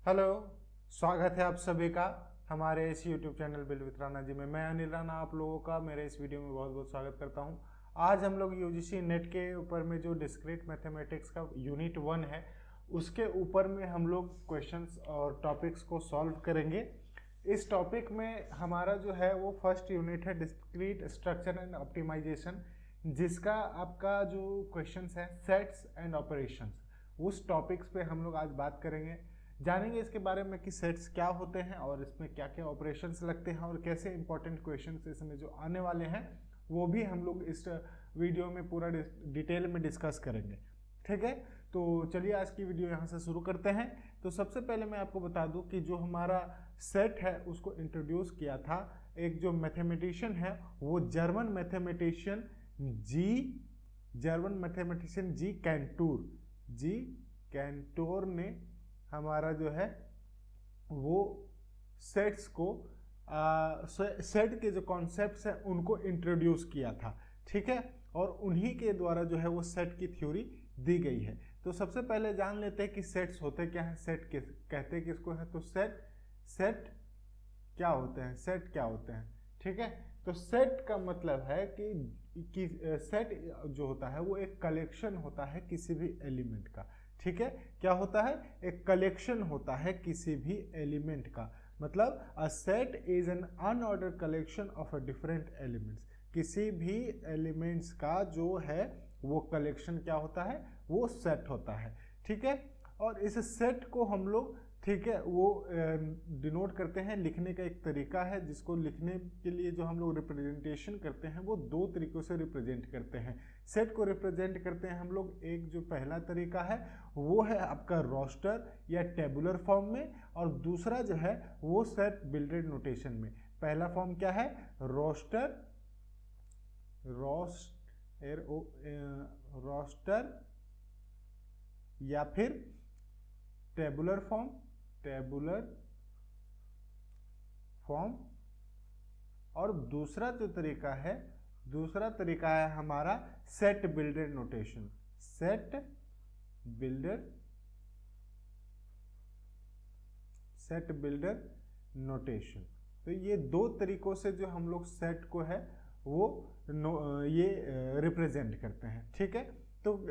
Hello. स्वागत है आप सभी का हमारे इस YouTube channel bill with Rana ji में। मैं अनिल राणा आप लोगों का मेरे इस वीडियो में बहुत बहुत स्वागत करता हूं। आज हम लोग यूजीसी नेट के ऊपर में जो डिस्क्रीट मैथमेटिक्स का यूनिट 1 है उसके ऊपर में हम लोग क्वेश्चंस और टॉपिक्स को सॉल्व करेंगे। इस टॉपिक में हमारा जो है वो फर्स्ट यूनिट है डिस्क्रीट स्ट्रक्चर एंड ऑप्टिमाइजेशन, जिसका आपका जो क्वेश्चंस है सेट्स एंड ऑपरेशंस, उस टॉपिक्स पे हम लोग आज बात करेंगे। जानेंगे इसके बारे में कि सेट्स क्या होते हैं और इसमें क्या क्या ऑपरेशंस लगते हैं और कैसे इंपॉर्टेंट क्वेश्चंस इसमें जो आने वाले हैं वो भी हम लोग इस वीडियो में पूरा डिटेल में डिस्कस करेंगे। ठीक है, तो चलिए आज की वीडियो यहाँ से शुरू करते हैं। तो सबसे पहले मैं आपको बता दूं कि जो हमारा सेट है उसको इंट्रोड्यूस किया था एक जो मैथमेटिशियन है, वो जर्मन मैथमेटिशियन जी कैंटोर ने हमारा जो है वो सेट्स को सेट के जो कॉन्सेप्ट्स हैं उनको इंट्रोड्यूस किया था। ठीक है, और उन्हीं के द्वारा जो है वो सेट की थ्योरी दी गई है। तो सबसे पहले जान लेते हैं कि सेट्स होते क्या हैं, सेट कहते किसको है। तो सेट क्या होते हैं, सेट क्या होते हैं। ठीक है, तो सेट का मतलब है कि सेट जो होता है वो एक कलेक्शन होता है किसी भी एलिमेंट का। ठीक है, क्या होता है, एक कलेक्शन होता है किसी भी एलिमेंट का। मतलब a set is an unordered collection of a different elements. किसी भी एलिमेंट्स का जो है वो कलेक्शन क्या होता है, वो सेट होता है। ठीक है, और इस सेट को हम लोग, ठीक है, वो डिनोट करते हैं, लिखने का एक तरीका है जिसको लिखने के लिए जो हम लोग रिप्रेजेंटेशन करते हैं वो दो तरीकों से रिप्रेजेंट करते हैं। सेट को रिप्रेजेंट करते हैं हम लोग, एक जो पहला तरीका है वो है आपका रोस्टर या टेबुलर फॉर्म में, और दूसरा जो है वो सेट बिल्डेड नोटेशन में। पहला फॉर्म क्या है, रोस्टर या फिर टेबुलर फॉर्म, और दूसरा तरीका है हमारा सेट बिल्डेड नोटेशन। तो ये दो तरीकों से जो हम लोग सेट को है वो ये रिप्रेजेंट करते हैं। ठीक है, तो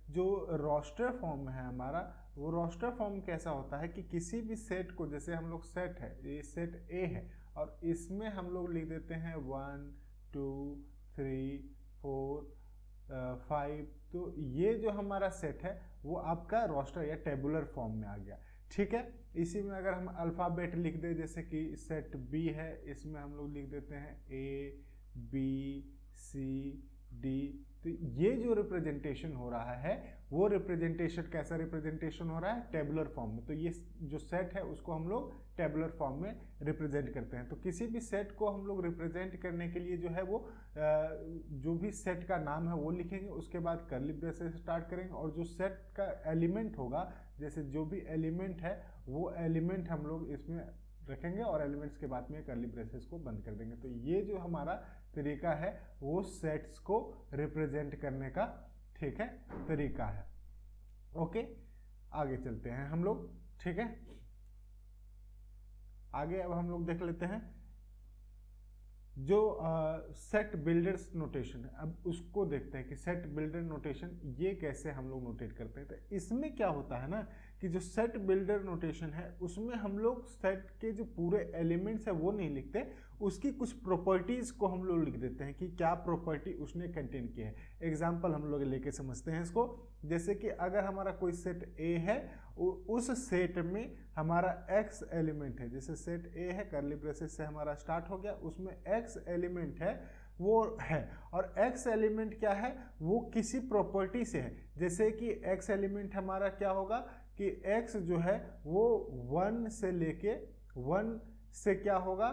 जो रोस्टर फॉर्म है हमारा, वो रोस्टर फॉर्म कैसा होता है कि किसी भी सेट को, जैसे हम लोग सेट है, ये सेट ए है और इसमें हम लोग लिख देते हैं 1 2 3 4 5, तो ये जो हमारा सेट है वो आपका रोस्टर या टेबुलर फॉर्म में आ गया। ठीक है, इसी में अगर हम अल्फ़ाबेट लिख दें, जैसे कि सेट बी है, इसमें हम लोग लिख देते हैं ए बी सी डी। तो ये जो रिप्रेजेंटेशन हो रहा है वो रिप्रेजेंटेशन कैसा रिप्रेजेंटेशन हो रहा है, टेबुलर फॉर्म में। तो ये जो सेट है उसको हम लोग टेबुलर फॉर्म में रिप्रेजेंट करते हैं। तो किसी भी सेट को हम लोग रिप्रेजेंट करने के लिए जो है वो जो भी सेट का नाम है वो लिखेंगे, उसके बाद कर्ली ब्रेसेस से स्टार्ट करेंगे, और जो सेट का एलिमेंट होगा, जैसे जो भी एलिमेंट है वो एलिमेंट हम लोग इसमें रखेंगे और एलिमेंट्स के बाद में कर्ली ब्रेसेस को बंद कर देंगे। तो ये जो हमारा तरीका है वो सेट्स को रिप्रेजेंट करने का, ठीक है, तरीका है। ओके, आगे चलते हैं हम लोग। ठीक है, आगे अब हम लोग देख लेते हैं जो सेट बिल्डर्स नोटेशन है। अब उसको देखते हैं कि सेट बिल्डर नोटेशन ये कैसे हम लोग नोटेट करते हैं। तो इसमें क्या होता है ना कि जो सेट बिल्डर नोटेशन है उसमें हम लोग सेट के जो पूरे एलिमेंट्स है वो नहीं लिखते, उसकी कुछ प्रॉपर्टीज को हम लोग लिख देते हैं कि क्या प्रॉपर्टी उसने कंटेन की है। एग्जाम्पल हम लोग लेके समझते हैं इसको। जैसे कि अगर हमारा कोई सेट ए है, उस सेट में हमारा एक्स एलिमेंट है, जैसे सेट ए है, कर्ली ब्रेसेस से हमारा स्टार्ट हो गया, उसमें एक्स एलिमेंट है वो है, और एक्स एलिमेंट क्या है, वो किसी प्रॉपर्टी से है। जैसे कि एक्स एलिमेंट हमारा क्या होगा कि एक्स जो है वो 1 से लेके 1 से क्या होगा,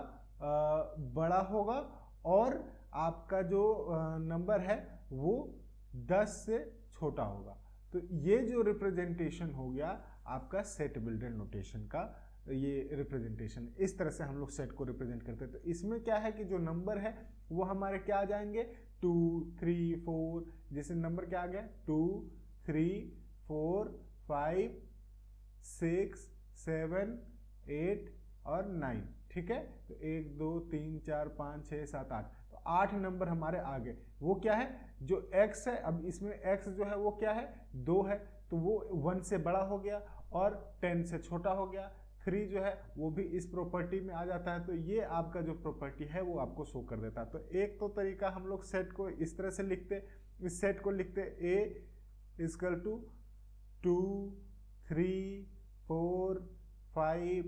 बड़ा होगा, और आपका जो नंबर है वो 10 से छोटा होगा। तो ये जो रिप्रेजेंटेशन हो गया आपका सेट बिल्डर नोटेशन का, ये रिप्रेजेंटेशन, इस तरह से हम लोग सेट को रिप्रेजेंट करते हैं। तो इसमें क्या है कि जो नंबर है वो हमारे क्या आ जाएंगे, 2 3 4, जैसे नंबर क्या आ गया 2 3 4 5 6 7, 8 और 9, ठीक है। तो 1 2 3 4 5 6 7 8, तो 8 नंबर हमारे आगे। वो क्या है, जो x है, अब इसमें x जो है वो क्या है, 2 है, तो वो 1 से बड़ा हो गया और 10 से छोटा हो गया। 3 जो है वो भी इस प्रॉपर्टी में आ जाता है, तो ये आपका जो प्रॉपर्टी है वो आपको शो कर देता है। तो एक तो तरीका हम लोग सेट को इस तरह से लिखते, इस सेट को लिखते a इक्वल टू 2 3 4 5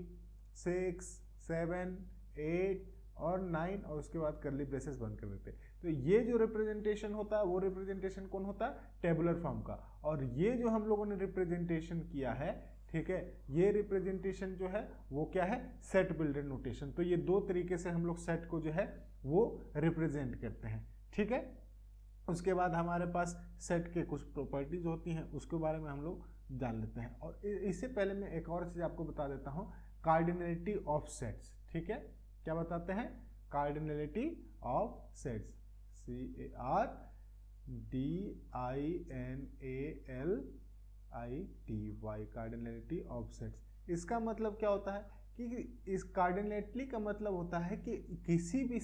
6 7 8 और 9 और उसके बाद करली ब्रेसेस बंद कर देते। तो ये जो रिप्रेजेंटेशन होता है वो रिप्रेजेंटेशन कौन होता है, टेबुलर फॉर्म का। और ये जो हम लोगों ने रिप्रेजेंटेशन किया है, ठीक है, ये रिप्रेजेंटेशन जो है वो क्या है, सेट बिल्डर नोटेशन। तो ये दो तरीके से हम लोग सेट को जो है वो रिप्रेजेंट करते हैं, ठीक है। उसके बाद हमारे पास सेट के कुछ प्रॉपर्टीज होती हैं, उसके बारे में हम लोग जान लेते हैं। और इससे पहले मैं एक और चीज आपको बता देता हूँ, कार्डिनलिटी ऑफ सेट्स, ठीक है। क्या बताते हैं, cardinality of sets, CARDINALITY, cardinality of sets. इसका मतलब क्या होता है कि इस कार्डिनलिटी का मतलब होता है कि किसी भी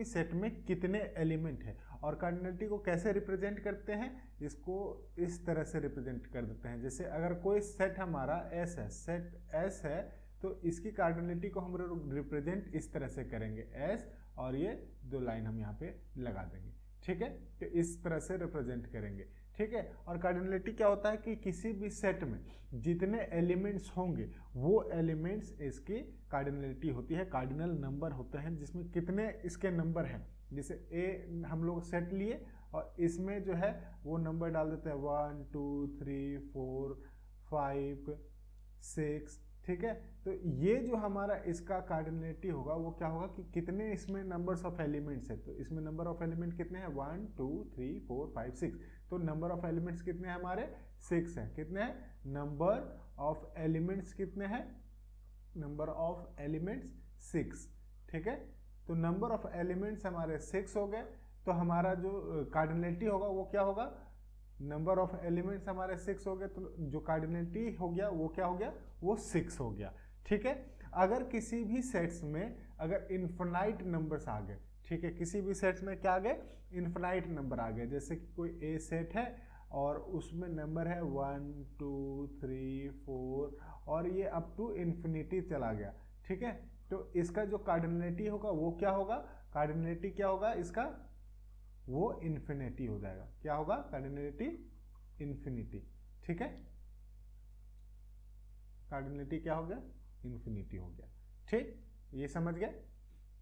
सेट में कितने एलिमेंट है। और कार्डिनलिटी को कैसे रिप्रेजेंट करते हैं, इसको इस तरह से रिप्रेजेंट कर देते हैं। जैसे अगर कोई सेट हमारा S है, सेट S है, तो इसकी कार्डिनलिटी को हम रिप्रेजेंट इस तरह से करेंगे, S, और ये दो लाइन हम यहाँ पे लगा देंगे, ठीक है। तो इस तरह से रिप्रेजेंट करेंगे, ठीक है। और कार्डिनलिटी क्या होता है कि किसी भी सेट में जितने एलिमेंट्स होंगे वो एलिमेंट्स इसकी कार्डिनलिटी होती है। कार्डिनल नंबर होते हैं जिसमें कितने इसके नंबर हैं। जैसे A हम लोग सेट लिए और इसमें जो है वो नंबर डाल देते हैं 1 2 3 4 5 6, ठीक है। तो ये जो हमारा इसका कार्डिनलिटी होगा वो क्या होगा कि कितने इसमें नंबर्स ऑफ एलिमेंट्स है। तो इसमें नंबर ऑफ एलिमेंट कितने हैं, 1 2 3 4 5 6। तो नंबर ऑफ एलिमेंट्स कितने हैं हमारे, 6 हैं। कितने हैं, नंबर ऑफ एलिमेंट्स कितने हैं, नंबर ऑफ एलिमेंट्स 6, ठीक है। तो नंबर ऑफ एलिमेंट्स हमारे 6 हो गए, तो हमारा जो कार्डिनलिटी होगा वो क्या होगा, नंबर ऑफ एलिमेंट्स हमारे 6 हो गए, तो जो कार्डिनलिटी हो गया वो क्या हो गया, वो 6 हो गया, ठीक है। अगर किसी भी सेट्स में अगर इन्फिनाइट नंबर्स आ गए, ठीक है, किसी भी सेट्स में क्या आ गए, इन्फिनाइट नंबर आ गए। जैसे कि कोई A सेट है और उसमें नंबर है 1 2 3 4 और ये अप टू इन्फिनिटी चला गया, ठीक है। तो इसका जो कार्डिनलिटी होगा वो क्या होगा, कार्डिनलिटी क्या होगा इसका, वो इन्फिनिटी हो जाएगा। क्या होगा, कार्डिनलिटी इन्फिनिटी, ठीक है। कार्डिनलिटी क्या हो गया, इन्फिनिटी हो गया, ठीक, ये समझ गए।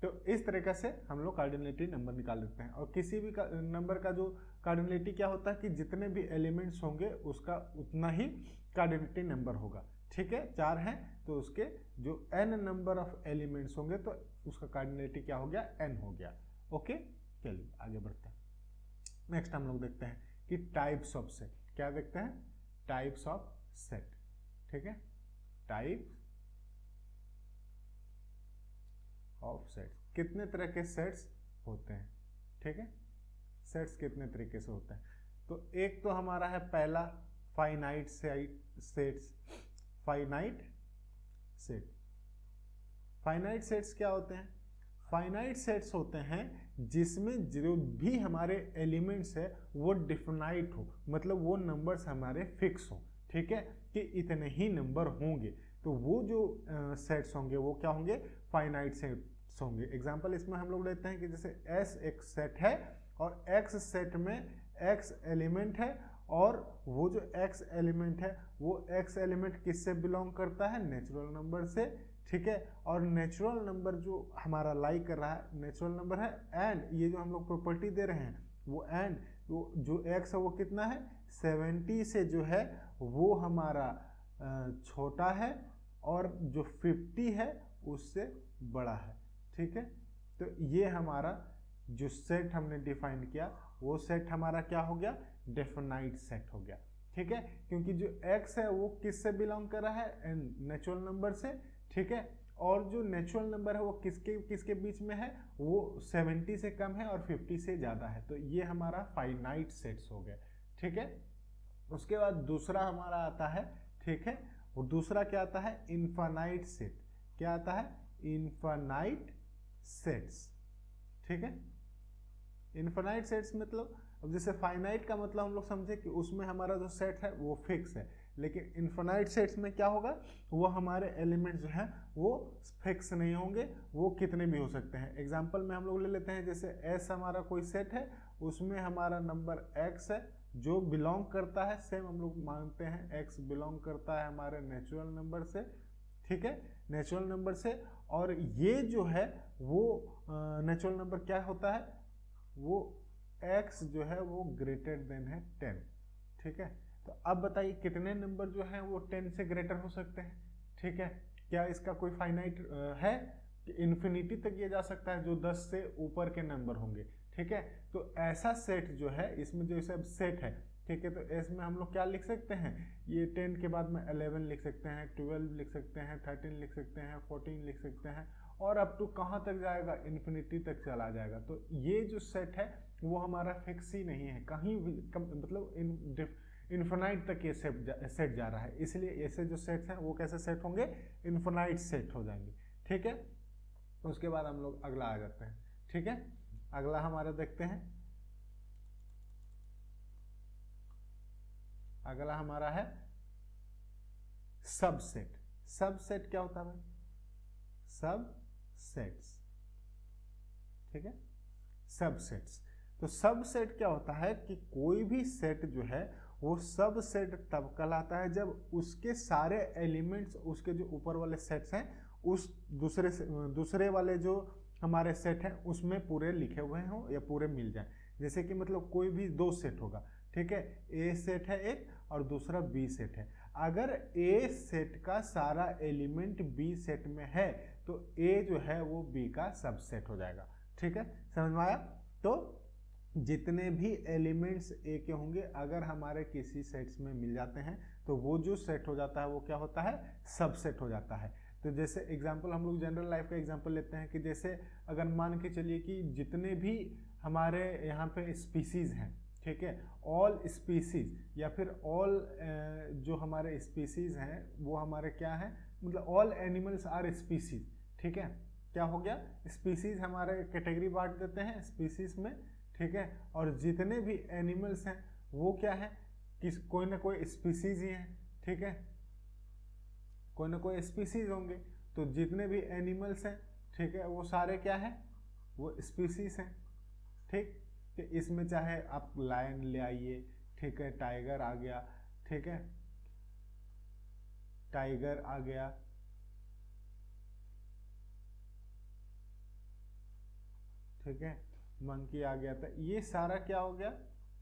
तो इस तरीके से हम लोग कार्डिनलिटी नंबर निकाल लेते हैं। और किसी भी नंबर का जो कार्डिनलिटी क्या होता है कि जितने भी एलिमेंट्स होंगे उसका उतना ही कार्डिनलिटी नंबर होगा, ठीक है। 4 हैं तो उसके जो n नंबर ऑफ एलिमेंट्स होंगे तो उसका कार्डिनलिटी क्या हो गया, n हो गया। ओके, चलिए आगे बढ़ते हैं। नेक्स्ट हम लोग देखते हैं कि टाइप्स ऑफ सेट। क्या देखते हैं, टाइप्स ऑफ सेट, ठीक है। टाइप्स ऑफ सेट्स, कितने तरह के सेट्स होते हैं, ठीक है। सेट्स कितने तरीके से होते हैं, तो एक तो हमारा है पहला finite sets. Finite set, finite sets क्या होते हैं, फाइनाइट सेट्स होते हैं जिसमें जो भी हमारे एलिमेंट्स है वो डिफिनाइट हो, मतलब वो नंबर्स हमारे फिक्स हो, ठीक है, कि इतने ही नंबर होंगे। तो वो जो सेट्स होंगे वो क्या होंगे, फाइनाइट सेट्स होंगे। एग्जांपल इसमें हम लोग लेते हैं कि जैसे S एक सेट है और X सेट में X एलिमेंट है और वो जो X एलिमेंट है वो X एलिमेंट किससे बिलोंग करता है, नेचुरल नंबर से, ठीक है। और नेचुरल नंबर जो हमारा लाई कर रहा है नेचुरल नंबर है, एंड ये जो हम लोग प्रॉपर्टी दे रहे हैं वो एंड वो जो X है वो कितना है, 70 से जो है वो हमारा छोटा है और जो 50 है उससे बड़ा है, ठीक है। तो ये हमारा जो सेट हमने डिफाइन किया वो सेट हमारा क्या हो गया, डेफिनाइट सेट हो गया, ठीक है। क्योंकि जो X है वो किससे बिलोंग कर रहा है, नेचुरल नंबर से, ठीक है। और जो नेचुरल नंबर है वो किसके किसके बीच में है, वो 70 से कम है और 50 से ज़्यादा है। तो ये हमारा फाइनाइट सेट्स हो गए, ठीक है। उसके बाद दूसरा हमारा आता है, ठीक है, और दूसरा क्या आता है, इनफाइनाइट सेट। क्या आता है, इनफाइनाइट सेट्स। ठीक है, इनफाइनाइट सेट्स मतलब, अब जैसे फाइनाइट का मतलब हम लोग समझे कि उसमें हमारा जो सेट है वो फिक्स है, लेकिन इनफाइनाइट सेट्स में क्या होगा, वो हमारे एलिमेंट जो है वो फिक्स नहीं होंगे, वो कितने भी हो सकते हैं। एग्जांपल में हम लोग ले लेते हैं, जैसे एस हमारा कोई सेट है, उसमें हमारा नंबर एक्स है जो बिलोंग करता है, सेम हम लोग मानते हैं एक्स बिलोंग करता है हमारे नेचुरल नंबर से। ठीक है, नेचुरल नंबर से, और ये जो है वो नेचुरल नंबर क्या होता है, वो x जो है वो ग्रेटर देन है 10। ठीक है, तो अब बताइए कितने नंबर जो हैं वो 10 से ग्रेटर हो सकते हैं। ठीक है, क्या इसका कोई फाइनाइट है, इन्फिनिटी तक ये जा सकता है जो 10 से ऊपर के नंबर होंगे। ठीक है, तो ऐसा सेट जो है, इसमें जो सब सेट है, ठीक है, तो इसमें हम लोग क्या लिख सकते हैं, ये 10 के बाद में 11 लिख सकते हैं, 12 लिख सकते हैं, 13 लिख सकते हैं, 14 लिख सकते हैं, और अप टू कहाँ तक जाएगा, इन्फिनिटी तक चला जाएगा। तो ये जो सेट है वो हमारा फिक्स ही नहीं है, कहीं भी मतलब इन्फिनाइट तक ये सेट जा रहा है, इसलिए ऐसे जो सेट्स हैं वो कैसे सेट होंगे, इन्फिनाइट सेट हो जाएंगे। ठीक है, उसके बाद हम लोग अगला आ जाते हैं। ठीक है, अगला हमारा देखते हैं, अगला हमारा है सबसेट। सबसेट क्या होता है भाई, सबसेट्स। ठीक है, सबसेट्स। तो सबसेट क्या होता है कि कोई भी सेट जो है वो सबसेट तब कहलाता है जब उसके सारे एलिमेंट्स उसके जो ऊपर वाले सेट्स हैं उस दूसरे वाले जो हमारे सेट हैं उसमें पूरे लिखे हुए हों या पूरे मिल जाए। जैसे कि मतलब कोई भी दो सेट होगा, ठीक है, ए सेट है एक और दूसरा बी सेट है। अगर ए सेट का सारा एलिमेंट बी सेट में है तो ए जो है वो बी का सबसेट हो जाएगा। ठीक है, समझ में आया। तो जितने भी एलिमेंट्स ए के होंगे अगर हमारे किसी सेट्स में मिल जाते हैं तो वो जो सेट हो जाता है वो क्या होता है, सबसेट हो जाता है। तो जैसे एग्जांपल हम लोग जनरल लाइफ का एग्जांपल लेते हैं कि जैसे अगर मान के चलिए कि जितने भी हमारे यहाँ पे स्पीसीज हैं, ठीक है, ऑल स्पीसीज या फिर ऑल जो हमारे स्पीसीज हैं वो हमारे क्या हैं, मतलब ऑल एनिमल्स आर स्पीसीज। ठीक है, क्या हो गया, स्पीसीज हमारे कैटेगरी बांट देते हैं स्पीसीज में। ठीक है, और जितने भी एनिमल्स हैं वो क्या है, किस कोई ना कोई स्पीसीज ही है। ठीक है, कोई ना कोई स्पीसीज होंगे, तो जितने भी एनिमल्स हैं, ठीक है, वो सारे क्या है, वो स्पीसीज हैं। ठीक, तो इसमें चाहे आप लायन ले आइए, ठीक है, टाइगर आ गया, ठीक है, टाइगर आ गया, ठीक है, मंकी आ गया, तो ये सारा क्या हो गया,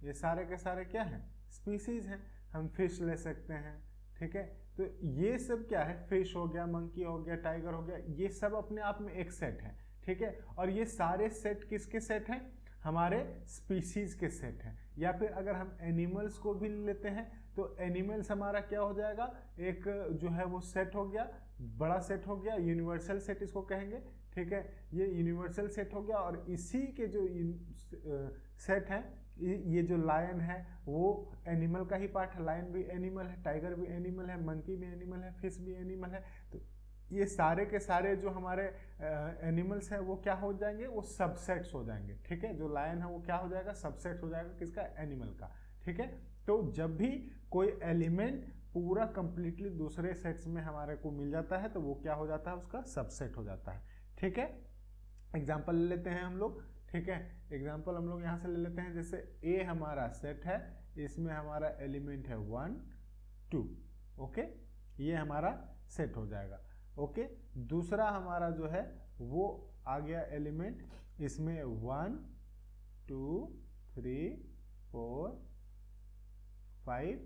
ये सारे के सारे क्या हैं, स्पीसीज हैं। हम फिश ले सकते हैं। ठीक है, तो ये सब क्या है, फिश हो गया, मंकी हो गया, टाइगर हो गया, ये सब अपने आप में एक सेट है। ठीक है, और ये सारे सेट किसके सेट हैं, हमारे स्पीसीज के सेट हैं। या फिर अगर हम एनिमल्स को भी लेते हैं तो एनिमल्स हमारा क्या हो जाएगा, एक जो है वो सेट हो गया, बड़ा सेट हो गया, यूनिवर्सल सेट इसको कहेंगे। ठीक है, ये यूनिवर्सल सेट हो गया, और इसी के जो सेट है, ये जो लायन है वो एनिमल का ही पार्ट है, लायन भी एनिमल है, टाइगर भी एनिमल है, मंकी भी एनिमल है, फिश भी एनिमल है। तो ये सारे के सारे जो हमारे एनिमल्स हैं वो क्या हो जाएंगे, वो सबसेट्स हो जाएंगे। ठीक है, जो लायन है वो क्या हो जाएगा, सबसेट हो जाएगा किसका, एनिमल का। ठीक है, तो जब भी कोई एलिमेंट पूरा कंप्लीटली दूसरे सेट्स में हमारे को मिल जाता है तो वो क्या हो जाता है, उसका सबसेट हो जाता है। ठीक है, एग्जाम्पल ले लेते हैं हम लोग। ठीक है, एग्जाम्पल हम लोग यहाँ से ले लेते हैं, जैसे ए हमारा सेट है, इसमें हमारा एलिमेंट है 1 2, ओके, ये हमारा सेट हो जाएगा। ओके, दूसरा हमारा जो है वो आ गया एलिमेंट, इसमें 1 2 3 4 5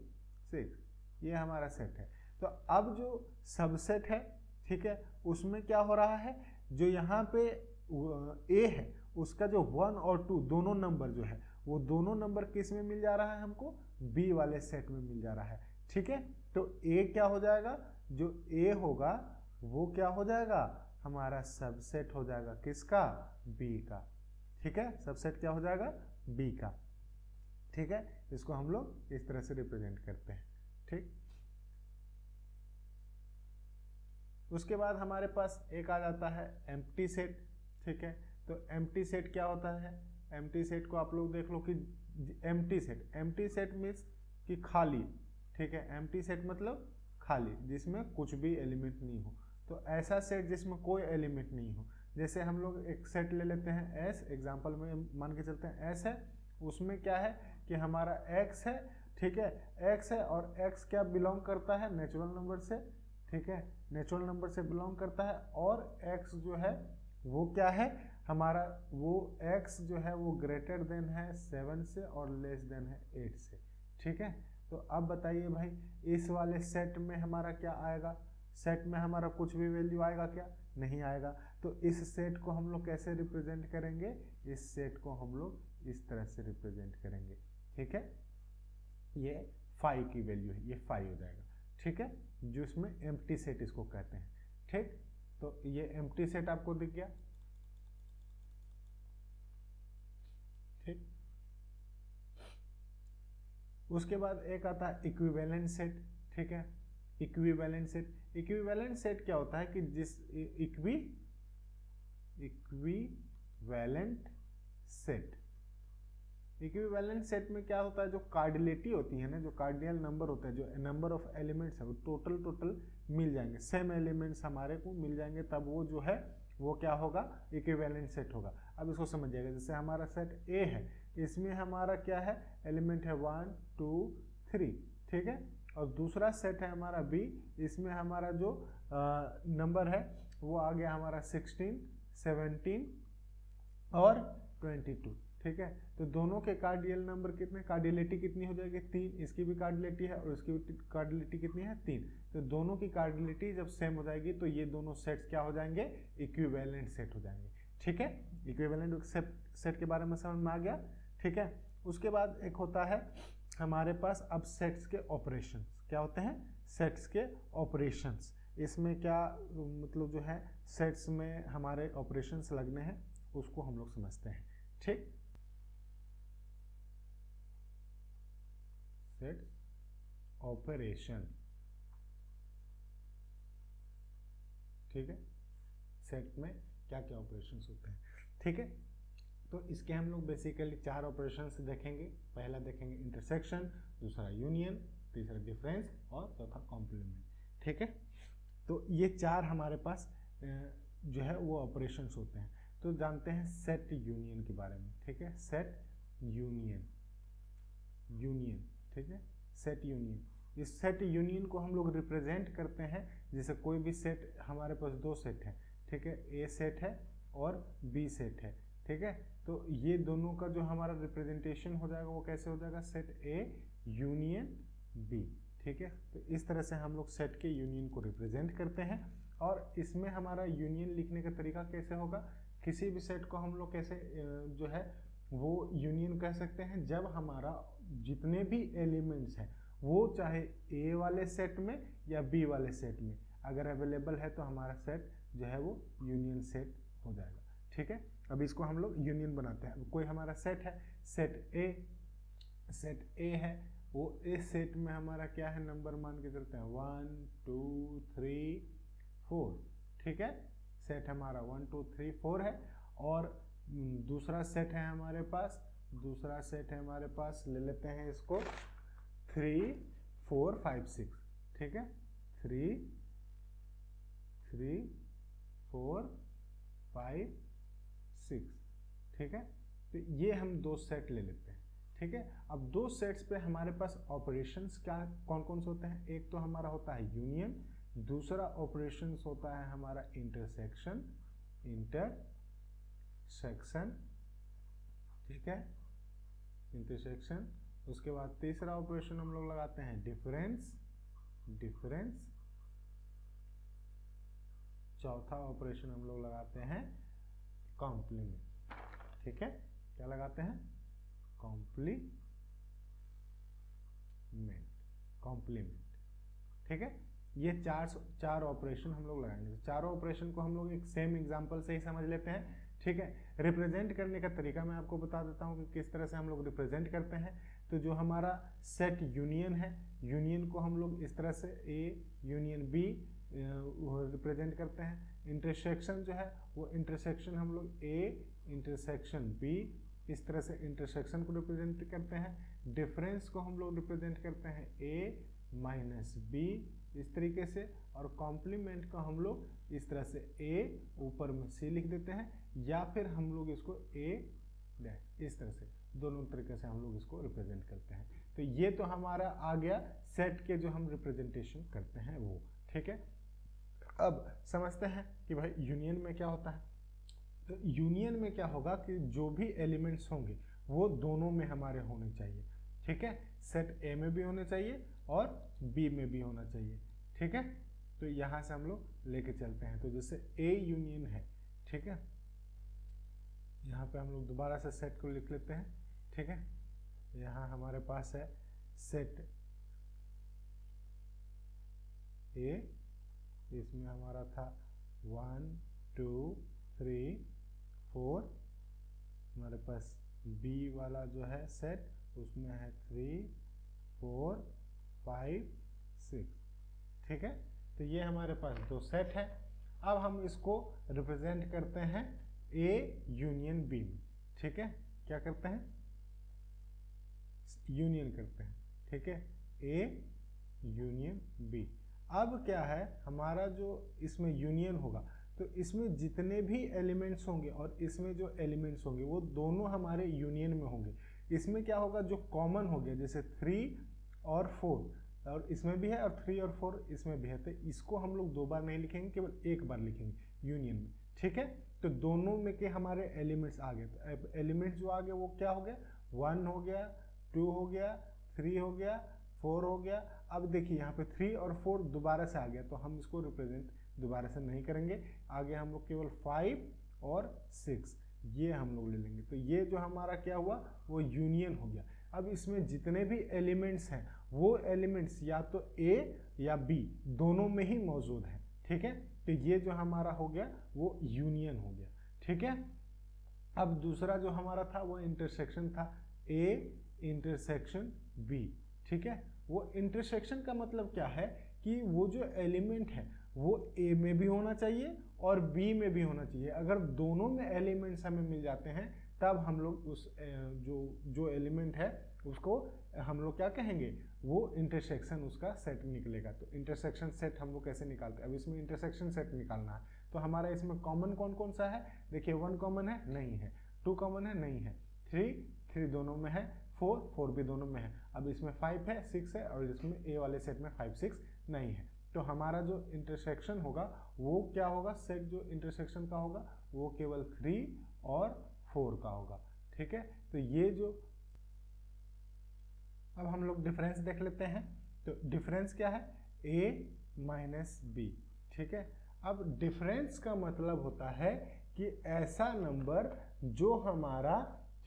6, ये हमारा सेट है। तो अब जो सबसेट है, ठीक है, उसमें क्या हो रहा है, जो यहाँ पे ए है उसका जो 1 और 2 दोनों नंबर जो है वो दोनों नंबर किस में मिल जा रहा है, हमको बी वाले सेट में मिल जा रहा है। ठीक है, तो ए क्या हो जाएगा, जो ए होगा वो क्या हो जाएगा, हमारा सबसेट हो जाएगा किसका, बी का। ठीक है, सबसेट क्या हो जाएगा, बी का। ठीक है, इसको हम लोग इस तरह से रिप्रेजेंट करते हैं। ठीक, उसके बाद हमारे पास एक आ जाता है एम्प्टी सेट, ठीक है। तो एम्प्टी सेट क्या होता है, एम्प्टी सेट को आप लोग देख लो कि एम्प्टी सेट मीन्स कि खाली, ठीक है। एम्प्टी सेट मतलब खाली, जिसमें कुछ भी एलिमेंट नहीं हो। तो ऐसा सेट जिसमें कोई एलिमेंट नहीं हो, जैसे हम लोग एक सेट ले लेते हैं एस, एग्जाम्पल में मान के चलते हैं एस है, उसमें क्या है कि हमारा एक्स है, ठीक है, एक्स है और एक्स क्या बिलोंग करता है, नेचुरल नंबर से, ठीक है, नेचुरल नंबर से बिलोंग करता है। और एक्स जो है वो क्या है हमारा, वो एक्स जो है वो ग्रेटर देन है 7 से और लेस देन है 8 से, ठीक है। तो अब बताइए भाई इस वाले सेट में हमारा क्या आएगा, सेट में हमारा कुछ भी वैल्यू आएगा क्या, नहीं आएगा। तो इस सेट को हम लोग कैसे रिप्रेजेंट करेंगे, इस सेट को हम लोग इस तरह से रिप्रेजेंट करेंगे, ठीक है। ये 5 की वैल्यू है, ये 5 हो जाएगा, ठीक है, जो इसमें एम्प्टी सेट इसको कहते हैं, ठीक। तो ये एम्प्टी सेट आपको दिख गया, ठीक। उसके बाद एक आता है इक्विवेलेंट सेट, ठीक है। इक्विवेलेंट सेट, इक्विवेलेंट सेट क्या होता है कि जिस इक्विवेलेंट सेट, इक्विवेलेंट सेट में क्या होता है, जो कार्डियलिटी होती है ना, जो कार्डियल नंबर होता है, जो नंबर ऑफ एलिमेंट्स है वो टोटल मिल जाएंगे, सेम एलिमेंट्स हमारे को मिल जाएंगे, तब वो जो है वो क्या होगा, इक्विवेलेंट सेट होगा। अब इसको समझ जाएगा, जैसे हमारा सेट ए है, इसमें हमारा क्या है, एलिमेंट है 1 2 3, ठीक है। और दूसरा सेट है हमारा बी, इसमें हमारा जो नंबर है वो आ गया हमारा 16 17 और 22, ठीक है। तो दोनों के कार्डियल नंबर कितने, कार्डियलिटी कितनी हो जाएगी 3, इसकी भी कार्डियलिटी है और इसकी भी कार्डियलिटी कितनी है 3। तो दोनों की कार्डियलिटी जब सेम हो जाएगी तो ये दोनों सेट्स क्या हो जाएंगे, इक्विवेलेंट सेट हो जाएंगे, ठीक है। इक्विवेलेंट सेट के बारे में समझ में आ गया, ठीक है। उसके बाद एक होता है हमारे पास अब सेट्स के ऑपरेशंस, क्या होते हैं, सेट्स के ऑपरेशंस। इसमें क्या मतलब जो है सेट्स में हमारे ऑपरेशंस लगने हैं, उसको हम लोग समझते हैं, ठीक। सेट ऑपरेशन, ठीक है, सेट में क्या क्या ऑपरेशंस होते हैं, ठीक है। तो इसके हम लोग बेसिकली 4 ऑपरेशंस देखेंगे। पहला देखेंगे इंटरसेक्शन, दूसरा यूनियन, तीसरा डिफरेंस और चौथा कॉम्प्लीमेंट, ठीक है। तो ये 4 हमारे पास जो है वो ऑपरेशंस होते हैं। तो जानते हैं सेट यूनियन के बारे में, ठीक है, सेट यूनियन, ठीक है, सेट यूनियन। इस सेट यूनियन को हम लोग रिप्रेजेंट करते हैं, जैसे कोई भी सेट, हमारे पास 2 सेट है, ठीक है, ए सेट है और बी सेट है, ठीक है। तो ये दोनों का जो हमारा रिप्रेजेंटेशन हो जाएगा वो कैसे हो जाएगा, सेट ए यूनियन बी, ठीक है। तो इस तरह से हम लोग सेट के यूनियन को रिप्रेजेंट करते हैं। और इसमें हमारा यूनियन लिखने का तरीका कैसे होगा, किसी भी सेट को हम लोग कैसे जो है वो यूनियन कह सकते हैं, जब हमारा जितने भी एलिमेंट्स हैं वो चाहे ए वाले सेट में या बी वाले सेट में अगर अवेलेबल है तो हमारा सेट जो है वो यूनियन सेट हो जाएगा, ठीक है। अब इसको हम लोग यूनियन बनाते हैं। कोई हमारा सेट है, सेट ए है, वो इस सेट में हमारा क्या है, नंबर मान के चलते हैं 1 2 3 4, ठीक है। सेट हमारा 1 2 3 4 है। और दूसरा सेट है हमारे पास, ले लेते हैं इसको 3 4 5 6, ठीक है, 3 4 5 6, ठीक है। तो ये हम 2 सेट ले लेते हैं, ठीक है। अब 2 सेट्स पे हमारे पास ऑपरेशंस क्या कौन कौन से होते हैं, एक तो हमारा होता है यूनियन, दूसरा ऑपरेशंस होता है हमारा इंटरसेक्शन, ठीक है, इंटरसेक्शन। उसके बाद तीसरा ऑपरेशन हम लोग लगाते हैं डिफरेंस, चौथा ऑपरेशन हम लोग लगाते हैं कॉम्प्लीमेंट, ठीक है। क्या लगाते हैं, कॉम्प्लीमेंट, ठीक है। ये चार ऑपरेशन हम लोग लगाएंगे। चारों ऑपरेशन को हम लोग एक सेम एग्जांपल से ही समझ लेते हैं, ठीक है। रिप्रेजेंट करने का तरीका मैं आपको बता देता हूँ कि किस तरह से हम लोग रिप्रेजेंट करते हैं। तो जो हमारा सेट यूनियन है, यूनियन को हम लोग इस तरह से ए यूनियन बी वो रिप्रेजेंट करते हैं। इंटरसेक्शन जो है वो इंटरसेक्शन हम लोग ए इंटरसेक्शन बी इस तरह से इंटरसेक्शन को रिप्रेजेंट करते हैं। डिफरेंस को हम लोग रिप्रेजेंट करते हैं ए माइनस बी इस तरीके से, और कॉम्प्लीमेंट को हम लोग इस तरह से ए ऊपर में सी लिख देते हैं, या फिर हम लोग इसको ए डैश इस तरह से, दोनों तरीके से हम लोग इसको रिप्रेजेंट करते हैं। तो ये तो हमारा आ गया सेट के जो हम रिप्रेजेंटेशन करते हैं वो, ठीक है। अब समझते हैं कि भाई यूनियन में क्या होता है। तो यूनियन में क्या होगा कि जो भी एलिमेंट्स होंगे वो दोनों में हमारे होने चाहिए, ठीक है। सेट ए में भी होने चाहिए और बी में भी होना चाहिए, ठीक है। तो यहाँ से हम लोग लेके चलते हैं। तो जैसे ए यूनियन है, ठीक है, यहाँ पे हम लोग दोबारा से सेट को लिख लेते हैं, ठीक है। यहाँ हमारे पास है सेट ए, इसमें हमारा था 1 2 3 4, हमारे पास बी वाला जो है सेट उसमें है 3 4 5 6, ठीक है। तो ये हमारे पास दो सेट है। अब हम इसको रिप्रेजेंट करते हैं ए यूनियन बी में, ठीक है। क्या करते हैं, यूनियन करते हैं, ठीक है, ए यूनियन बी। अब क्या है हमारा जो इसमें यूनियन होगा, तो इसमें जितने भी एलिमेंट्स होंगे और इसमें जो एलिमेंट्स होंगे वो दोनों हमारे यूनियन में होंगे। इसमें क्या होगा, जो कॉमन हो गया, जैसे 3 और 4 और इसमें भी है और 3 और 4 इसमें भी है, तो इसको हम लोग दो बार नहीं लिखेंगे, केवल एक बार लिखेंगे यूनियन में, ठीक है। तो दोनों में के हमारे एलिमेंट्स आ गए। तो एलिमेंट्स जो आ गए वो क्या हो गया, 1 हो गया, 2 हो गया, 3 हो गया, 4 हो गया। अब देखिए यहाँ पे 3 और 4 दोबारा से आ गया, तो हम इसको रिप्रेजेंट दोबारा से नहीं करेंगे। आगे हम लोग केवल 5 और 6 ये हम लोग ले लेंगे। तो ये जो हमारा क्या हुआ, वो यूनियन हो गया। अब इसमें जितने भी एलिमेंट्स हैं वो एलिमेंट्स या तो ए या बी दोनों में ही मौजूद हैं, ठीक है। तो ये जो हमारा हो गया वो यूनियन हो गया, ठीक है। अब दूसरा जो हमारा था वो इंटरसेक्शन था, ए इंटरसेक्शन बी, ठीक है। वो इंटरसेक्शन का मतलब क्या है कि वो जो एलिमेंट है वो ए में भी होना चाहिए और बी में भी होना चाहिए। अगर दोनों में एलिमेंट्स हमें मिल जाते हैं तब हम लोग उस जो एलिमेंट है उसको हम लोग क्या कहेंगे, वो इंटरसेक्शन उसका सेट निकलेगा। तो इंटरसेक्शन सेट हम लोग कैसे निकालते हैं, अब इसमें इंटरसेक्शन सेट निकालना है। तो हमारा इसमें कॉमन कौन कौन सा है, देखिए 1 कॉमन है, नहीं है, 2 कॉमन है, नहीं है, 3 दोनों में है, 4 भी दोनों में है। अब इसमें 5 है, 6 है, और इसमें ए वाले सेट में 5 6 नहीं है। तो हमारा जो इंटरसेक्शन होगा वो क्या होगा, सेट जो इंटरसेक्शन का होगा वो केवल 3 और 4 का होगा, ठीक है। तो ये जो, अब हम लोग डिफरेंस देख लेते हैं। तो डिफरेंस क्या है, a माइनस बी, ठीक है। अब डिफरेंस का मतलब होता है कि ऐसा नंबर जो हमारा,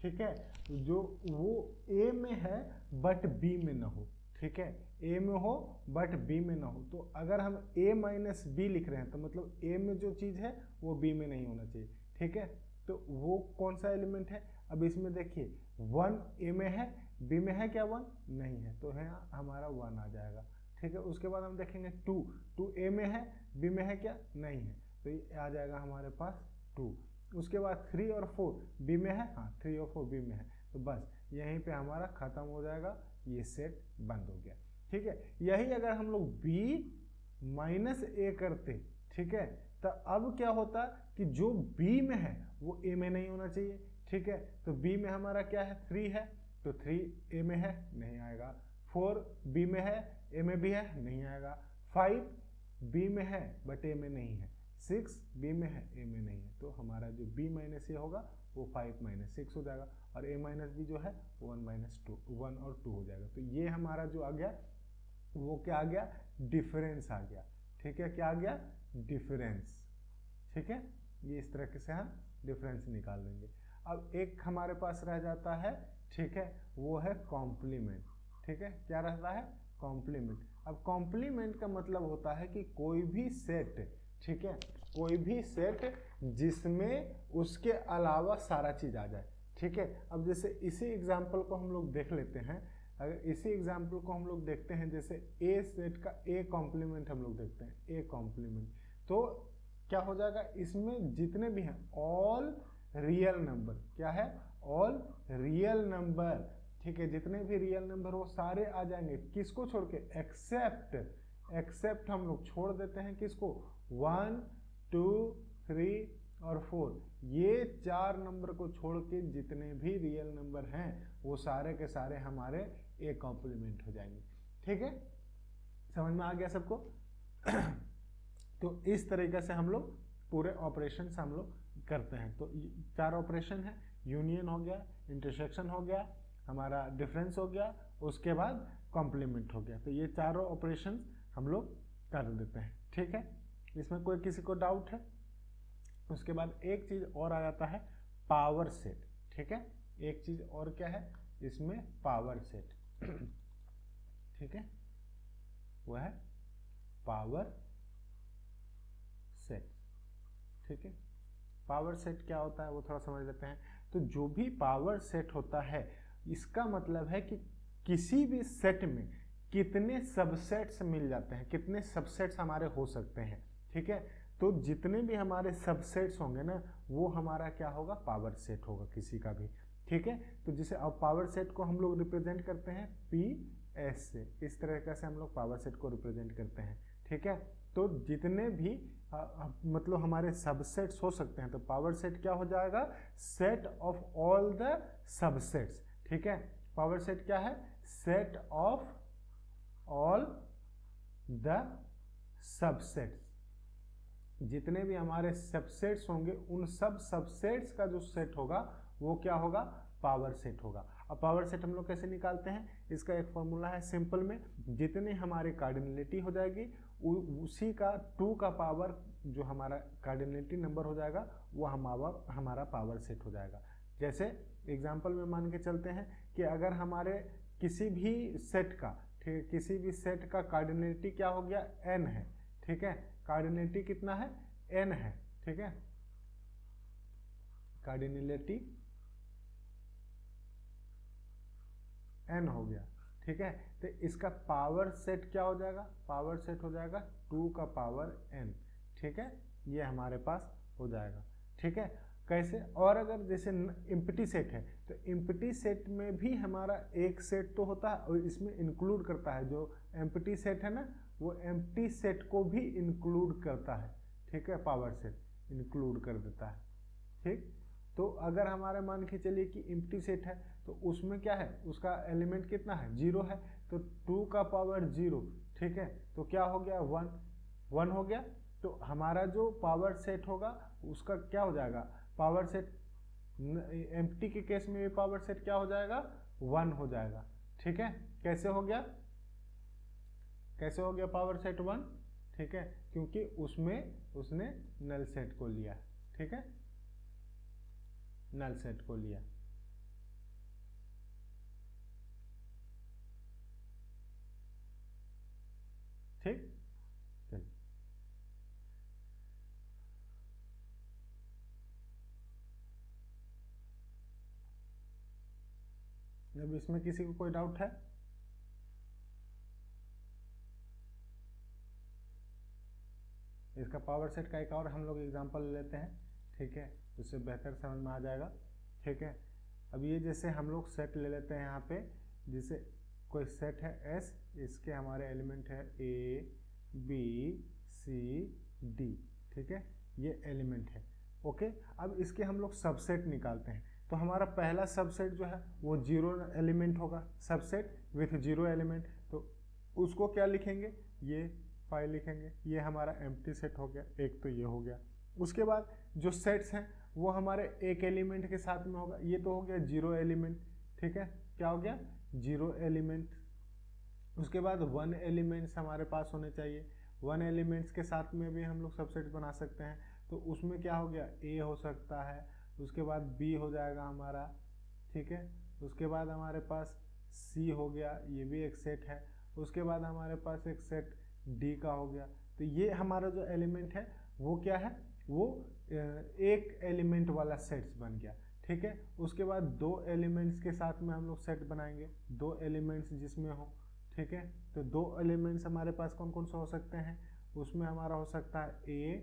ठीक है, जो वो a में है बट b में ना हो, ठीक है, a में हो बट b में ना हो। तो अगर हम a माइनस बी लिख रहे हैं तो मतलब a में जो चीज़ है वो b में नहीं होना चाहिए, ठीक है। तो वो कौन सा एलिमेंट है, अब इसमें देखिए 1 a में है, b में है क्या 1 नहीं है, तो है हमारा 1 आ जाएगा, ठीक है। उसके बाद हम देखेंगे 2 a में है, b में है क्या नहीं है, तो ये आ जाएगा हमारे पास 2। उसके बाद 3 और 4 b में है, हाँ 3 और 4 b में है, तो बस यहीं पे हमारा खत्म हो जाएगा, ये सेट बंद हो गया, ठीक है। यही अगर हम लोग b माइनस ए करते, ठीक है, तो अब क्या होता कि जो b में है वो a में नहीं होना चाहिए, ठीक है। तो b में हमारा क्या है, 3 है, तो 3 a में है, नहीं आएगा। 4 b में है, a में भी है, नहीं आएगा। 5 b में है बट a में नहीं है। 6 b में है, a में नहीं है, तो हमारा जो b माइनस ए होगा वो 5 माइनस 6 हो जाएगा, और a माइनस बी जो है 1 माइनस 2, 1 और 2 हो जाएगा। तो ये हमारा जो आ गया वो क्या आ गया, डिफरेंस आ गया, ठीक है। क्या आ गया, डिफरेंस, ठीक है। ये इस तरह से हम डिफरेंस निकाल लेंगे। अब एक हमारे पास रह जाता है, ठीक है, वो है कॉम्प्लीमेंट, ठीक है। क्या रहता है, कॉम्प्लीमेंट। अब कॉम्प्लीमेंट का मतलब होता है कि कोई भी सेट, ठीक है, कोई भी सेट जिसमें उसके अलावा सारा चीज आ जाए, ठीक है। अब जैसे इसी एग्जाम्पल को हम लोग देख लेते हैं। अगर इसी एग्जाम्पल को हम लोग देखते हैं, जैसे ए सेट का ए कॉम्प्लीमेंट हम लोग देखते हैं, ए कॉम्प्लीमेंट, तो क्या हो जाएगा, इसमें जितने भी हैं ऑल रियल नंबर, क्या है, ऑल रियल नंबर, ठीक है, जितने भी रियल नंबर वो सारे आ जाएंगे, किसको छोड़ के, एक्सेप्ट हम लोग छोड़ देते हैं किसको, 1 2 3 और 4, ये 4 नंबर को छोड़ के जितने भी रियल नंबर हैं वो सारे के सारे हमारे ए कॉम्प्लीमेंट हो जाएंगे। ठीक है, समझ में आ गया सबको? तो इस तरीके से हम लोग पूरे ऑपरेशन हम लोग करते हैं। तो 4 ऑपरेशन है, यूनियन हो गया, इंटरसेक्शन हो गया, हमारा डिफरेंस हो गया, उसके बाद कॉम्प्लीमेंट हो गया। तो ये चारों ऑपरेशन हम लोग कर देते हैं। ठीक है, इसमें कोई किसी को डाउट है? उसके बाद एक चीज और आ जाता है, पावर सेट। ठीक है, एक चीज और क्या है इसमें, पावर सेट। ठीक है, वह है पावर सेट। ठीक है, पावर सेट क्या होता है वो थोड़ा समझ लेते हैं। तो जो भी पावर सेट होता है, इसका मतलब है कि किसी भी सेट में कितने सबसेट्स मिल जाते हैं, कितने सबसेट्स हमारे हो सकते हैं। ठीक है, तो जितने भी हमारे सबसेट्स होंगे ना, वो हमारा क्या होगा, पावर सेट होगा किसी का भी। ठीक है, तो जिसे अब पावर सेट को हम लोग रिप्रेजेंट करते हैं पी एस से, इस तरीके से हम लोग पावर सेट को रिप्रेजेंट करते हैं। ठीक है, तो जितने भी मतलब हमारे सबसेट्स हो सकते हैं, तो पावर सेट क्या हो जाएगा, set of all the subsets. ठीक है, पावर सेट क्या है, set of all the subsets, जितने भी हमारे सबसेट्स होंगे उन सब सबसेट्स का जो सेट होगा वो क्या होगा, पावर सेट होगा। अब पावर सेट हम लोग कैसे निकालते हैं, इसका एक फॉर्मूला है सिंपल में, जितने हमारे कार्डिनलिटी हो जाएगी उसी का 2 का पावर जो हमारा कार्डिनलिटी नंबर हो जाएगा वो हमारा पावर सेट हो जाएगा। जैसे एग्जांपल में मान के चलते हैं कि अगर हमारे किसी भी सेट का, ठीक है, किसी भी सेट का कार्डिनलिटी क्या हो गया, n है। ठीक है, कार्डिनलिटी कितना है, n है। ठीक है, कार्डिनलिटी n हो गया। ठीक है, तो इसका पावर सेट क्या हो जाएगा, पावर सेट हो जाएगा 2 का पावर n। ठीक है, ये हमारे पास हो जाएगा। ठीक है, कैसे, और अगर जैसे एम्प्टी सेट है, तो एम्प्टी सेट में भी हमारा एक सेट तो होता है और इसमें इंक्लूड करता है, जो एम्प्टी सेट है ना, वो एम्प्टी सेट को भी इंक्लूड करता है। ठीक है, पावर सेट इंक्लूड कर देता है। ठीक, तो अगर हमारे मान के चलिए कि एम्प्टी सेट है, तो उसमें क्या है, उसका एलिमेंट कितना है, 0 है, तो 2 का पावर 0। ठीक है, तो क्या हो गया, 1 हो गया। तो हमारा जो पावर सेट होगा उसका क्या हो जाएगा, पावर सेट एम्प्टी के केस में भी पावर सेट क्या हो जाएगा, 1 हो जाएगा। ठीक है, कैसे हो गया, कैसे हो गया पावर सेट 1? ठीक है, क्योंकि उसमें उसने नल सेट को लिया। ठीक है, नल सेट को लिया। ठीक, चलिए अब इसमें किसी को कोई डाउट है? इसका पावर सेट का एक और हम लोग एग्जांपल लेते हैं। ठीक है, उससे बेहतर समझ में आ जाएगा। ठीक है, अब ये जैसे हम लोग सेट ले लेते हैं यहाँ पे, जैसे कोई सेट है S, इसके हमारे एलिमेंट है A B C D। ठीक है, ये एलिमेंट है। ओके, अब इसके हम लोग सबसेट निकालते हैं। तो हमारा पहला सबसेट जो है वो 0 एलिमेंट होगा, सबसेट विथ 0 एलिमेंट। तो उसको क्या लिखेंगे, ये 5 लिखेंगे। ये हमारा एम्प्टी सेट हो गया, एक तो ये हो गया। उसके बाद जो सेट्स हैं वो हमारे एक एलिमेंट के साथ में होगा, ये तो हो गया 0 एलिमेंट। ठीक है, क्या हो गया, 0 एलिमेंट। उसके बाद 1 एलिमेंट्स हमारे पास होने चाहिए, 1 एलिमेंट्स के साथ में भी हम लोग सबसेट बना सकते हैं। तो उसमें क्या हो गया, A हो सकता है, उसके बाद B हो जाएगा हमारा। ठीक है, उसके बाद हमारे पास C हो गया, ये भी एक सेट है। उसके बाद हमारे पास एक सेट D का हो गया। तो ये हमारा जो एलिमेंट है वो क्या है, वो एक एलिमेंट वाला सेट्स बन गया। ठीक है। उसके बाद 2 एलिमेंट्स के साथ में हम लोग सेट बनाएंगे, 2 एलिमेंट्स जिसमें हो, ठीक है। तो 2 एलिमेंट्स हमारे पास कौन कौन से हो सकते हैं, उसमें हमारा हो सकता है ए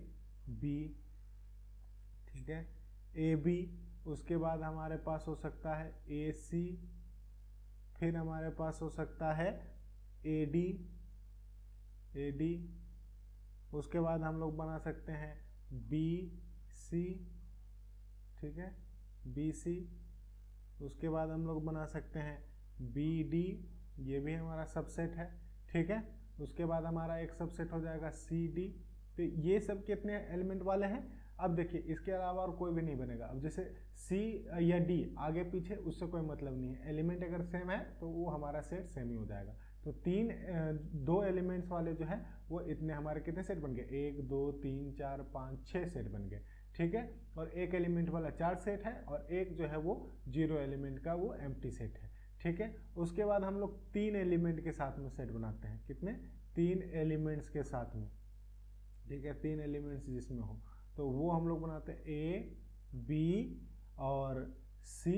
बी, ठीक है, ए बी। उसके बाद हमारे पास हो सकता है ए सी, फिर हमारे पास हो सकता है ए डी, ए डी। उसके बाद हम लोग बना सकते हैं बी सी, ठीक है, बी सी। उसके बाद हम लोग बना सकते हैं बी डी, ये भी हमारा सबसेट है, ठीक है। उसके बाद हमारा एक सबसेट हो जाएगा सी डी। तो ये सब कितने एलिमेंट वाले हैं। अब देखिए इसके अलावा और कोई भी नहीं बनेगा। अब जैसे सी या डी आगे पीछे उससे कोई मतलब नहीं है, एलिमेंट अगर सेम है तो वो हमारा सेट सेम ही हो जाएगा। तो 2 एलिमेंट्स वाले जो है वो इतने हमारे कितने सेट बन गए, 1 2 3 4 5 6 सेट बन गए, ठीक है। और एक एलिमेंट वाला 4 सेट है और एक जो है वो 0 एलिमेंट का वो एम्प्टी सेट है, ठीक है। उसके बाद हम लोग 3 एलिमेंट के साथ में सेट बनाते हैं, कितने, 3 एलिमेंट्स के साथ में, ठीक है, 3 एलिमेंट्स जिसमें हो तो वो हम लोग बनाते हैं ए बी और सी,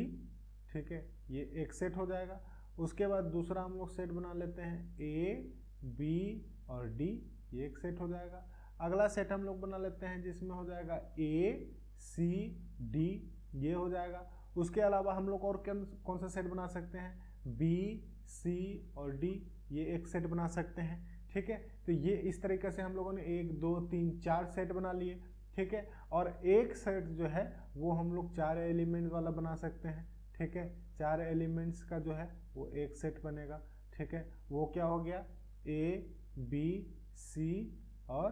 ठीक है, ये एक सेट हो जाएगा। उसके बाद दूसरा हम लोग सेट बना लेते हैं ए बी और डी, ये एक सेट हो जाएगा। अगला सेट हम लोग बना लेते हैं जिसमें हो जाएगा ए सी डी, ये हो जाएगा। उसके अलावा हम लोग और कौन सा सेट बना सकते हैं, बी सी और डी, ये एक सेट बना सकते हैं, ठीक है। तो ये इस तरीके से हम लोगों ने 1 2 3 4 सेट बना लिए, ठीक है। और एक सेट जो है वो हम लोग 4 एलिमेंट वाला बना सकते हैं, ठीक है। 4 एलिमेंट्स का जो है वो एक सेट बनेगा, ठीक है। वो क्या हो गया, ए बी सी और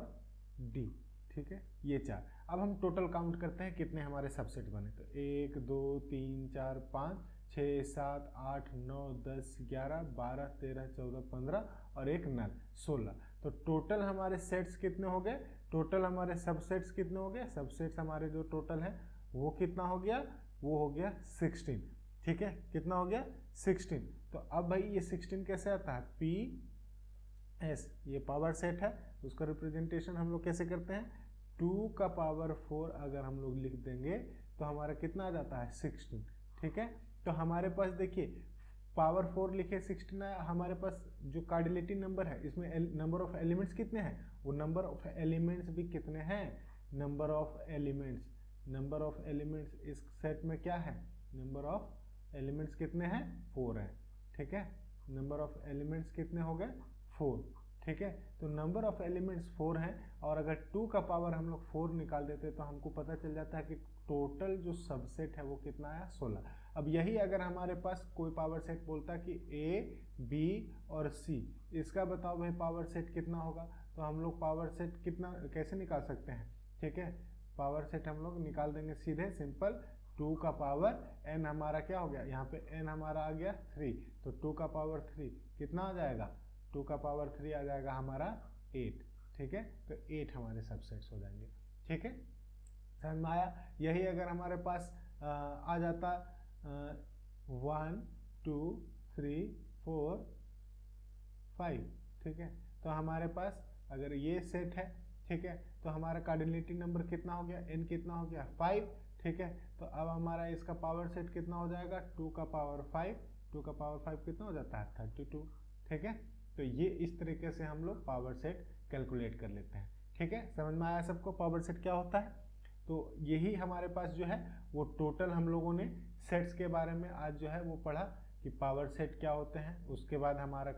डी, ठीक है, ये 4। अब हम टोटल काउंट करते हैं कितने हमारे सबसेट बने। तो 1 2 3 4 5 6 7 8 9 10 11 12 13 14 15 और एक नल 16। तो टोटल हमारे सेट्स कितने हो गए, टोटल हमारे सबसेट्स कितने हो गए, सबसेट्स हमारे जो टोटल है वो कितना हो गया, वो हो गया 16, ठीक है। कितना हो गया 16। तो अब भाई ये 16 कैसे आता है, पी एस, ये पावर सेट है, उसका रिप्रेजेंटेशन हम लोग कैसे करते हैं, 2 का पावर 4 अगर हम लोग लिख देंगे तो हमारा कितना आ जाता है 16, ठीक है। तो हमारे पास देखिए पावर 4 लिखे 16 आया, हमारे पास जो कार्डिनलिटी नंबर है इसमें नंबर ऑफ एलिमेंट्स कितने हैं, वो नंबर ऑफ एलिमेंट्स भी कितने हैं, number of elements, number of elements इस सेट में क्या है, नंबर ऑफ एलिमेंट्स कितने हैं 4 है, ठीक है। नंबर ऑफ एलिमेंट्स कितने हो गए 4, ठीक है। तो नंबर ऑफ एलिमेंट्स 4 हैं और अगर 2 का पावर हम लोग 4 निकाल देते तो हमको पता चल जाता है कि टोटल जो सबसेट है वो कितना आया 16। अब यही अगर हमारे पास कोई पावर सेट बोलता कि ए बी और सी, इसका बताओ भाई पावर सेट कितना होगा, तो हम लोग पावर सेट कितना कैसे निकाल सकते हैं, ठीक है। पावर सेट हम लोग निकाल देंगे सीधे सिंपल, 2 का पावर n हमारा क्या हो गया, यहाँ पे n हमारा आ गया 3, तो 2 का पावर 3 कितना आ जाएगा, 2 का पावर 3 आ जाएगा हमारा 8, ठीक है। तो 8 हमारे सबसेट्स हो जाएंगे, ठीक है, समझ में आया। यही अगर हमारे पास आ जाता 1 2 3 4 5, ठीक है, तो हमारे पास अगर ये सेट है, ठीक है, तो हमारा कार्डिनलिटी नंबर कितना हो गया, n कितना हो गया 5, ठीक है। तो अब हमारा इसका पावर सेट कितना हो जाएगा, 2 का पावर 5, 2 का पावर 5 कितना हो जाता है 32, ठीक है। तो ये इस तरीके से हम लोग पावर सेट कैलकुलेट कर लेते हैं, ठीक है। समझ में आया सबको पावर सेट क्या होता है। तो यही हमारे पास जो है वो टोटल हम लोगों ने सेट्स के बारे में आज जो है वो पढ़ा कि पावर सेट क्या होते हैं। उसके बाद हमारा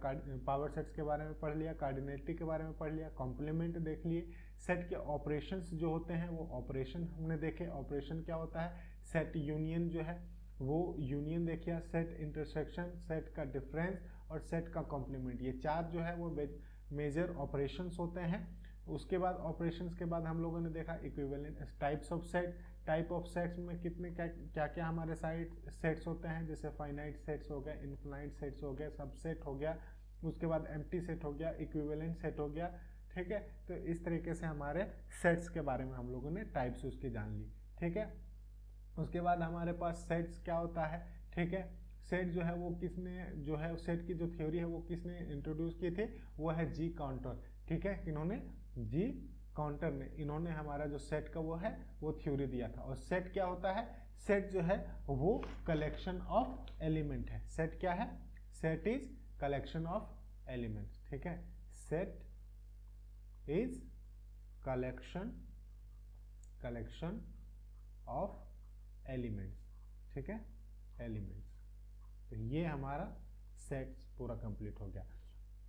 पावर सेट्स के बारे में पढ़ लिया, कार्डिनलिटी के बारे में पढ़ लिया, कॉम्प्लीमेंट देख लिए, सेट के ऑपरेशंस जो होते हैं वो ऑपरेशन हमने देखे, ऑपरेशन क्या होता है, सेट यूनियन जो है वो यूनियन देखिए, सेट इंटरसेक्शन, सेट का डिफरेंस और सेट का कॉम्प्लीमेंट, ये 4 जो है वो मेजर ऑपरेशंस होते हैं। उसके बाद ऑपरेशंस के बाद हम लोगों ने देखा equivalent types of set, type of sets में कितने क्या क्या हमारे सेट्स होते हैं, जैसे फाइनाइट सेट्स हो गया, इनफाइनाइट सेट्स हो गया, सबसेट हो गया, उसके बाद एम्प्टी सेट हो गया, इक्विवेलेंट सेट हो गया, ठीक है। तो इस तरीके से हमारे सेट्स के बारे में हम लोगों ने टाइप्स उसकी जान ली, ठीक है। उसके बाद हमारे पास सेट्स क्या होता है, ठीक है। सेट जो है वो किसने जो है सेट की जो थ्योरी है वो किसने इंट्रोड्यूस की थी, वो है जी काउंटर, ठीक है, इन्होंने जी काउंटर ने, इन्होंने हमारा जो सेट का वो है वो थ्योरी दिया था। और सेट क्या होता है? सेट जो है वो कलेक्शन ऑफ एलिमेंट है। सेट क्या है? Set is collection of elements, ठीक है। Set is collection of elements, ठीक है, एलिमेंट्स। तो ये हमारा सेट पूरा कंप्लीट हो गया,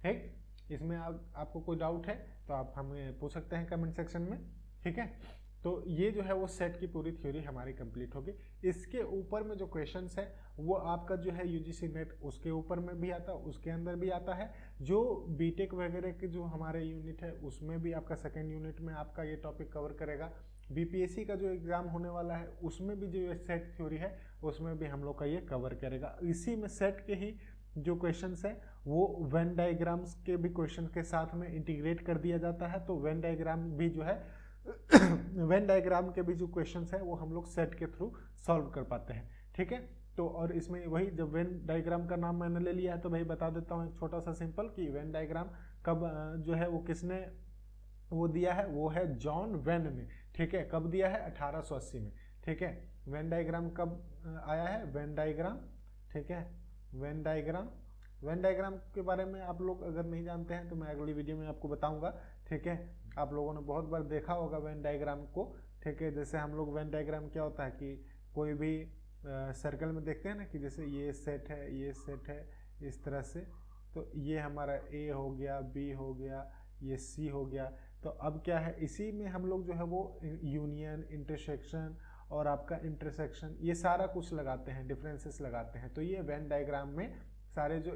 ठीक। इसमें आपको कोई डाउट है तो आप हमें पूछ सकते हैं कमेंट सेक्शन में, ठीक है। तो ये जो है वो सेट की पूरी थ्योरी हमारी कंप्लीट होगी। इसके ऊपर में जो क्वेश्चंस है वो आपका जो है यूजीसी नेट उसके ऊपर में भी आता है, उसके अंदर भी आता है। जो बीटेक वगैरह के जो हमारे यूनिट है उसमें भी आपका सेकेंड यूनिट में आपका ये टॉपिक कवर करेगा। बीपीएससी का जो एग्जाम होने वाला है उसमें भी जो सेट थ्योरी है उसमें भी हम लोग का ये कवर करेगा। इसी में सेट के ही जो क्वेश्चंस है वो वेन डायग्राम्स के भी क्वेश्चन के साथ में इंटीग्रेट कर दिया जाता है। तो वेन डायग्राम भी जो है वेन डायग्राम के भी जो क्वेश्चंस है वो हम लोग सेट के थ्रू सॉल्व कर पाते हैं, ठीक है। तो और इसमें वही जब वेन डायग्राम का नाम मैंने ले लिया है तो भाई बता देता हूँ एक छोटा सा सिंपल कि वेन डायग्राम कब जो है वो किसने वो दिया है, वो है जॉन वेन ने, ठीक है। कब दिया है? 1880 में, ठीक है। वेन डायग्राम कब आया है? वेन डायग्राम, ठीक है। वेन डायग्राम के बारे में आप लोग अगर नहीं जानते हैं तो मैं अगली वीडियो में आपको बताऊंगा, ठीक है। आप लोगों ने बहुत बार देखा होगा वेन डायग्राम को, ठीक है। जैसे हम लोग वेन डायग्राम क्या होता है कि कोई भी सर्कल में देखते हैं ना कि जैसे ये सेट है, ये सेट है, इस तरह से। तो ये हमारा ए हो गया, बी हो गया, ये सी हो गया। तो अब क्या है, इसी में हम लोग जो है वो यूनियन, इंटरसेक्शन और आपका इंटरसेक्शन ये सारा कुछ लगाते हैं, डिफरेंसेस लगाते हैं। तो ये वेन डायग्राम में सारे जो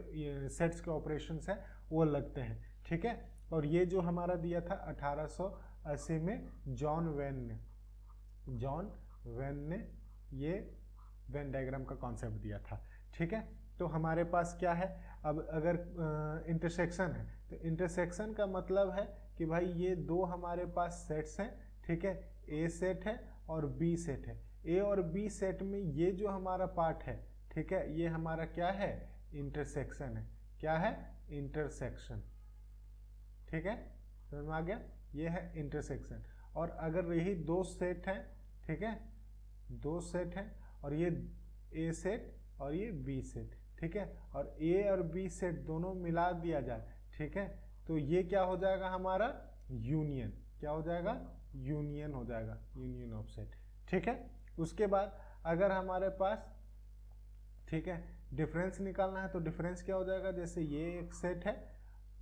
सेट्स के ऑपरेशंस हैं वो लगते हैं, ठीक है। और ये जो हमारा दिया था 1880 में जॉन वेन ने ये वेन डायग्राम का कॉन्सेप्ट दिया था, ठीक है। तो हमारे पास क्या है, अब अगर इंटरसेक्शन है तो इंटरसेक्शन का मतलब है कि भाई ये दो हमारे पास सेट्स हैं, ठीक है। ए सेट है और बी सेट है। ए और बी सेट में ये जो हमारा पार्ट है, ठीक है, ये हमारा क्या है? इंटरसेक्शन है। क्या है? इंटरसेक्शन, ठीक है, समझ में आ गया? ये है इंटरसेक्शन। और अगर यही दो सेट हैं, ठीक है, दो सेट हैं और ये ए सेट और ये बी सेट, ठीक है, और ए और बी सेट दोनों मिला दिया जाए, ठीक है, तो ये क्या हो जाएगा हमारा? यूनियन। क्या हो जाएगा? यूनियन हो जाएगा, यूनियन ऑफ सेट, ठीक है। उसके बाद अगर हमारे पास, ठीक है, डिफरेंस निकालना है तो डिफरेंस क्या हो जाएगा? जैसे ये एक सेट है,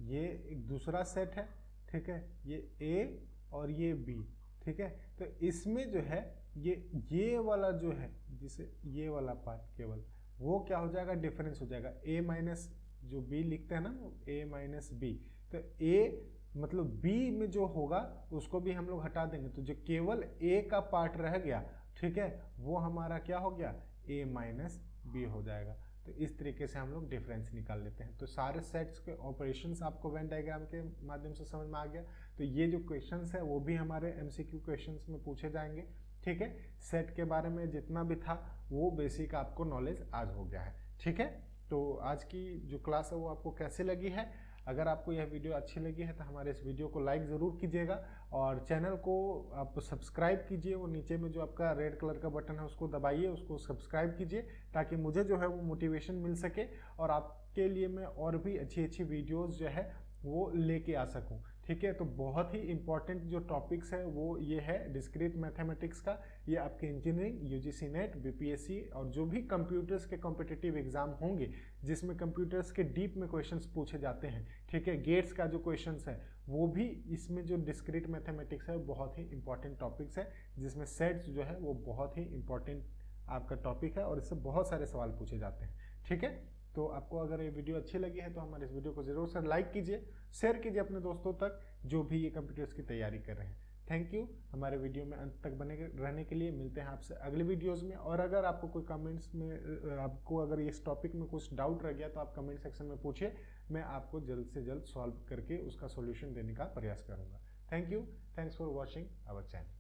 ये एक दूसरा सेट है, ठीक है, ये ए और ये बी, ठीक है। तो इसमें जो है ये वाला जो है, जिसे ये वाला पार्ट केवल वो क्या हो जाएगा? डिफरेंस हो जाएगा। ए माइनस जो बी लिखते हैं ना, ए माइनस बी, तो ए मतलब बी में जो होगा उसको भी हम लोग हटा देंगे, तो जो केवल ए का पार्ट रह गया, ठीक है, वो हमारा क्या हो गया? ए माइनस बी हो जाएगा। तो इस तरीके से हम लोग डिफरेंस निकाल लेते हैं। तो सारे सेट्स के ऑपरेशंस आपको वेन डायग्राम के माध्यम से समझ में आ गया। तो ये जो क्वेश्चंस है वो भी हमारे एमसीक्यू क्वेश्चंस में पूछे जाएंगे, ठीक है। सेट के बारे में जितना भी था वो बेसिक आपको नॉलेज आज हो गया है, ठीक है। तो आज की जो क्लास है वो आपको कैसे लगी है? अगर आपको यह वीडियो अच्छी लगी है तो हमारे इस वीडियो को लाइक ज़रूर कीजिएगा और चैनल को आप सब्सक्राइब कीजिए। वो नीचे में जो आपका रेड कलर का बटन है उसको दबाइए, उसको सब्सक्राइब कीजिए ताकि मुझे जो है वो मोटिवेशन मिल सके और आपके लिए मैं और भी अच्छी अच्छी वीडियोज़ जो है वो लेके आ सकूँ, ठीक है। तो बहुत ही इंपॉर्टेंट जो टॉपिक्स है वो ये है डिस्क्रीट मैथमेटिक्स का। ये आपके इंजीनियरिंग, यूजीसी नेट, बीपीएससी और जो भी कंप्यूटर्स के कॉम्पिटिटिव एग्जाम होंगे जिसमें कंप्यूटर्स के डीप में क्वेश्चंस पूछे जाते हैं, ठीक है, गेट्स का जो क्वेश्चंस है वो भी इसमें जो डिस्क्रीट मैथमेटिक्स है बहुत ही इंपॉर्टेंट टॉपिक्स है, जिसमें सेट्स जो है वो बहुत ही इंपॉर्टेंट आपका टॉपिक है और इससे बहुत सारे सवाल पूछे जाते हैं, ठीक है। तो आपको अगर ये वीडियो अच्छी लगी है तो हमारे इस वीडियो को जरूर से लाइक कीजिए, शेयर कीजिए अपने दोस्तों तक जो भी ये कंप्यूटर्स की तैयारी कर रहे हैं। थैंक यू हमारे वीडियो में अंत तक बने रहने के लिए। मिलते हैं आपसे अगले वीडियोस में। और अगर आपको कोई कमेंट्स में आपको अगर इस टॉपिक में कुछ डाउट रह गया तो आप कमेंट सेक्शन में पूछिए, मैं आपको जल्द से जल्द सॉल्व करके उसका सॉल्यूशन देने का प्रयास करूँगा। Thank you, thanks for watching our channel.